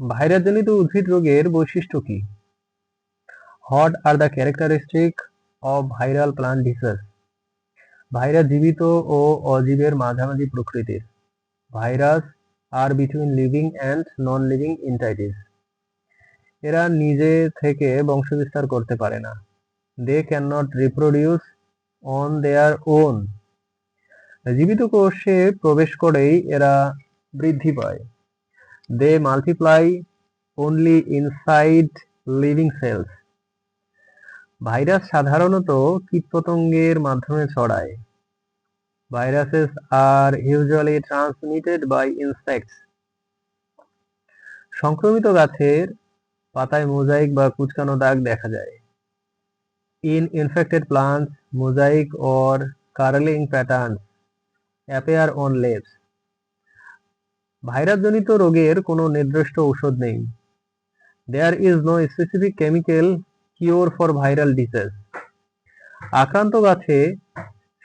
ভাইরাসজনিত উদ্ভিদ রোগের বৈশিষ্ট্য কি? What are the characteristic of viral plant disease? Virus জীবিত ও অজীবের মাঝামাঝি প্রকৃতির। Virus are between living and non living entities. এরা নিজে থেকে বংশবিস্তার করতে পারে না। They can not reproduce on their own. জীবিত কোষে প্রবেশ করেই এরা বৃদ্ধি পায়। They multiply only inside living cells. Virus সাধারণত কীটপতঙ্গের মাধ্যমে ছড়ায়। Viruses are usually transmitted by insects. সংক্রমিত গাছের পাতায় মোজাইক বা কুঁচকানো দাগ দেখা যায়। In infected plants, mosaic or curling patterns appear on leaves. ভাইরাসজনিত রোগের কোনো নির্দিষ্ট ঔষধ নেই। There is no specific chemical cure for viral disease. আক্রান্ত গাছে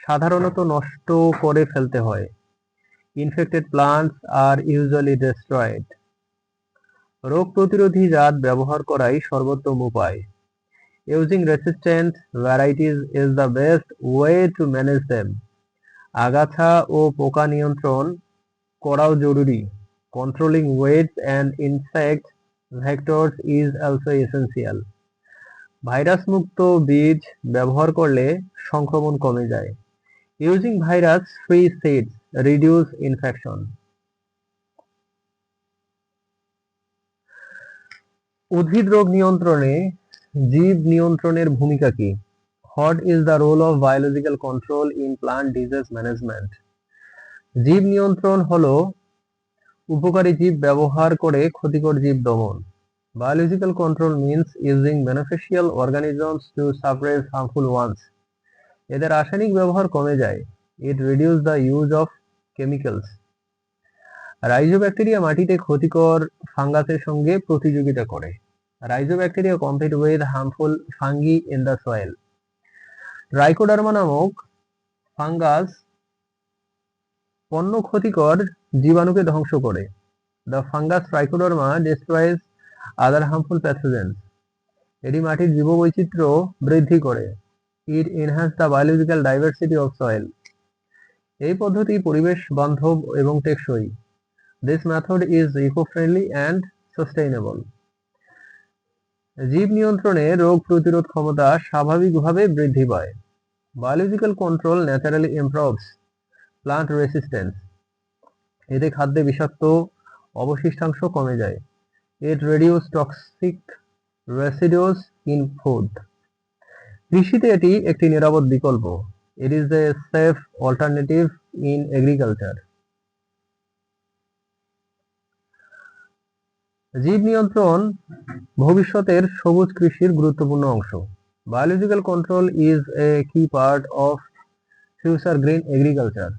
সাধারণত নষ্ট করে ফেলতে হয়। Infected plants are usually destroyed. রোগ প্রতিরোধী জাত ব্যবহার করাই সর্বোত্তম উপায়। Using resistant varieties is the best way to manage them. আগাছা ও পোকা নিয়ন্ত্রণ করাও জরুরি। Controlling weeds and insect vectors is also essential. Virus মুক্ত বীজ ব্যবহার করলে সংক্রমণ কমে যায়। Using virus free seeds reduce infection. উদ্ভিদ রোগ নিয়ন্ত্রণে জীব নিয়ন্ত্রণের ভূমিকা কি? What is the role of biological control in plant disease management? জীব নিয়ন্ত্রণ হলো উপকারী জীব ব্যবহার করে ক্ষতিকর জীব দমন। Biological control means using beneficial organisms to suppress harmful ones. এদের রাসায়নিক ব্যবহার কমে যায়। It reduces the use of chemicals. Rhizobacteria মাটিতে ক্ষতিকর ফাঙ্গাসের সঙ্গে প্রতিযোগিতা করে। Rhizobacteria compete with harmful fungi in the soil. Trichoderma নামক ফাঙ্গাস পণ্য ক্ষতিকর জীবাণুকে ধ্বংস করে। The fungus Trichoderma destroys other harmful pathogens. এটি মাটির জীববৈচিত্র্য বৃদ্ধি করে। It enhances the biological diversity of soil. এই পদ্ধতি পরিবেশ বান্ধব এবং টেকসই। This method is eco-friendly and sustainable. জীব নিয়ন্ত্রণে রোগ প্রতিরোধ ক্ষমতা স্বাভাবিকভাবে বৃদ্ধি পায়। Biological control naturally improves plant resistance. এতে খাদ্যে বিষাক্ত অবশিষ্টাংশ কমে যায়। It reduces toxic residues in food. কৃষিতে এটি একটি নিরাপদ বিকল্প। It is a safe alternative in agriculture. জীব নিয়ন্ত্রণ ভবিষ্যতের সবুজ কৃষির গুরুত্বপূর্ণ অংশ। Biological control is a key part of future green agriculture.